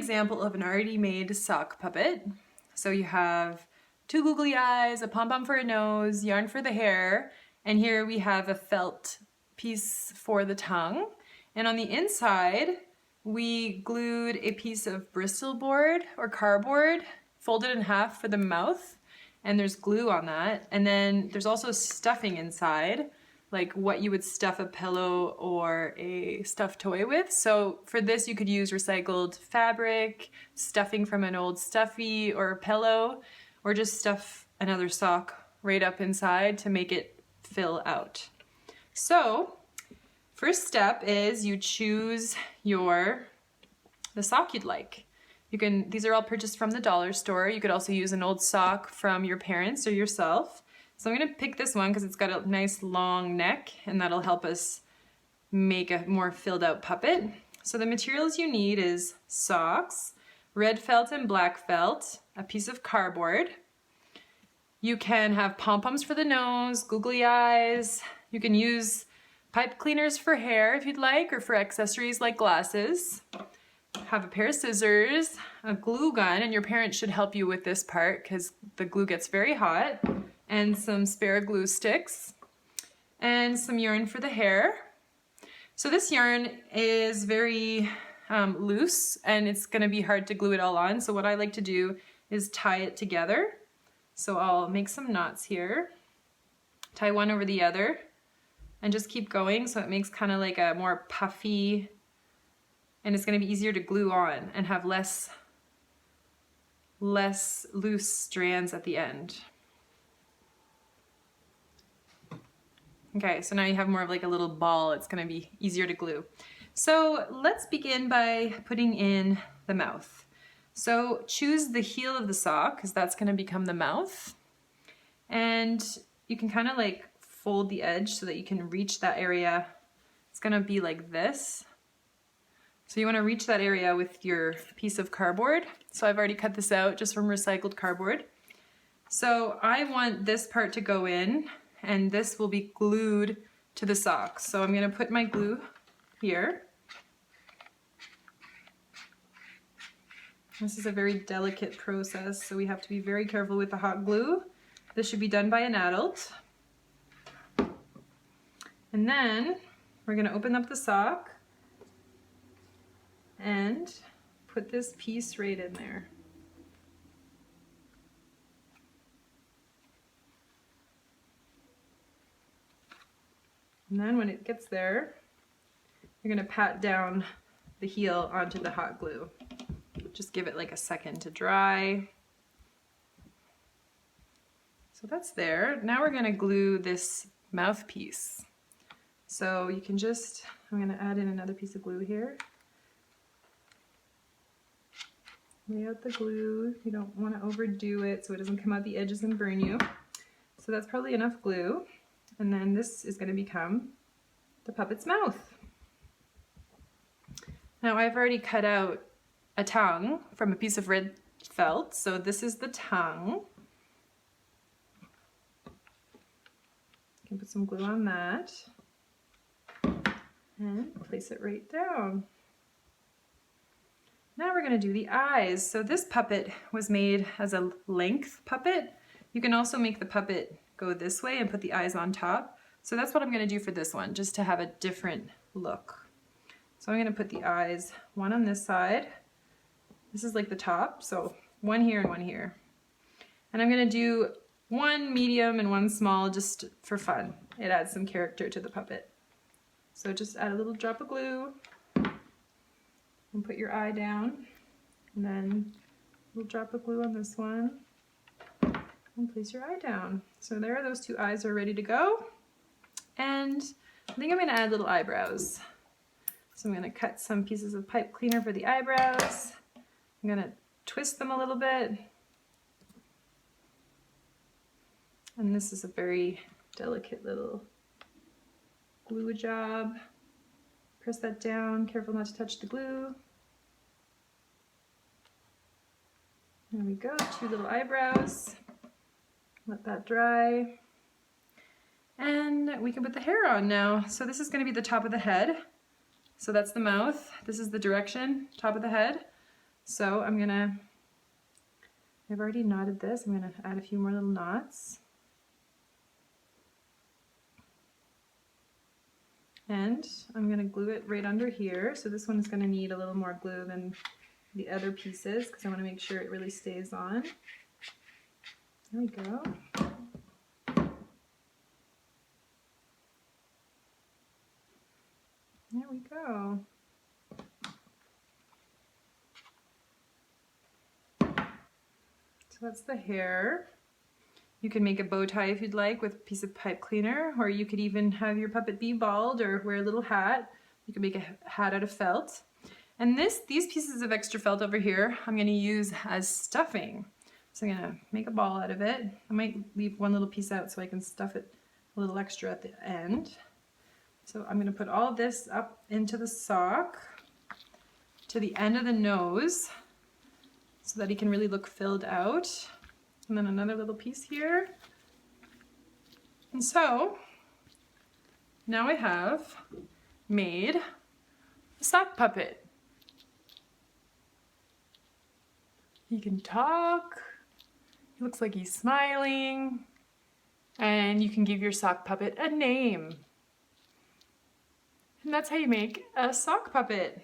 example of an already made sock puppet. So you have 2 googly eyes, a pom-pom for a nose, yarn for the hair, and here we have a felt piece for the tongue. And on the inside, we glued a piece of Bristol board or cardboard, folded in half for the mouth, and there's glue on that. And then there's also stuffing inside, like what you would stuff a pillow or a stuffed toy with. So for this, you could use recycled fabric, stuffing from an old stuffy or a pillow, or just stuff another sock right up inside to make it fill out. So first step is you choose the sock you'd like. These are all purchased from the dollar store. You could also use an old sock from your parents or yourself. So I'm gonna pick this one because it's got a nice long neck, and that'll help us make a more filled out puppet. So the materials you need is socks, red felt and black felt, a piece of cardboard. You can have pom-poms for the nose, googly eyes. You can use pipe cleaners for hair if you'd like, or for accessories like glasses. Have a pair of scissors, a glue gun, and your parents should help you with this part because the glue gets very hot, and some spare glue sticks, and some yarn for the hair. So this yarn is very loose, and it's gonna be hard to glue it all on. So what I like to do is tie it together. So I'll make some knots here, tie one over the other, and just keep going so it makes kind of like a more puffy, and it's going to be easier to glue on and have less loose strands at the end. Okay, so now you have more of like a little ball. It's going to be easier to glue. So let's begin by putting in the mouth. So choose the heel of the sock because that's going to become the mouth. And you can kind of like fold the edge so that you can reach that area. It's going to be like this. So you want to reach that area with your piece of cardboard. So I've already cut this out just from recycled cardboard. So I want this part to go in, and this will be glued to the sock. So I'm going to put my glue here. This is a very delicate process, so we have to be very careful with the hot glue. This should be done by an adult. And then we're going to open up the sock and put this piece right in there. And then when it gets there, you're going to pat down the heel onto the hot glue. Just give it like a second to dry. So that's there. Now we're going to glue this mouthpiece. So you can just, I'm going to add in another piece of glue here. Lay out the glue. You don't want to overdo it so it doesn't come out the edges and burn you. So that's probably enough glue. And then this is going to become the puppet's mouth. Now I've already cut out a tongue from a piece of red felt. So this is the tongue. You can put some glue on that and place it right down. Now we're going to do the eyes. So this puppet was made as a length puppet. You can also make the puppet go this way and put the eyes on top. So that's what I'm going to do for this one, just to have a different look. So I'm going to put the eyes, one on this side. This is like the top, so one here and one here. And I'm going to do one medium and one small just for fun. It adds some character to the puppet. So just add a little drop of glue. And put your eye down, and then a little drop of glue on this one, and place your eye down. So there, those two eyes are ready to go. And I think I'm going to add little eyebrows. So I'm going to cut some pieces of pipe cleaner for the eyebrows. I'm going to twist them a little bit. And this is a very delicate little glue job. Press that down, careful not to touch the glue. There we go, 2 little eyebrows. Let that dry. And we can put the hair on now. So this is going to be the top of the head. So that's the mouth. This is the direction, top of the head. So I've already knotted this. I'm gonna add a few more little knots. And I'm gonna glue it right under here. So this one's gonna need a little more glue than the other pieces because I wanna make sure it really stays on. There we go. There we go. So that's the hair. You can make a bow tie if you'd like with a piece of pipe cleaner, or you could even have your puppet be bald or wear a little hat. You can make a hat out of felt. And these pieces of extra felt over here, I'm gonna use as stuffing. So I'm gonna make a ball out of it. I might leave one little piece out so I can stuff it a little extra at the end. So I'm gonna put all of this up into the sock to the end of the nose so that he can really look filled out. And then another little piece here. And so now I have made a sock puppet. He can talk, he looks like he's smiling, and you can give your sock puppet a name. And that's how you make a sock puppet.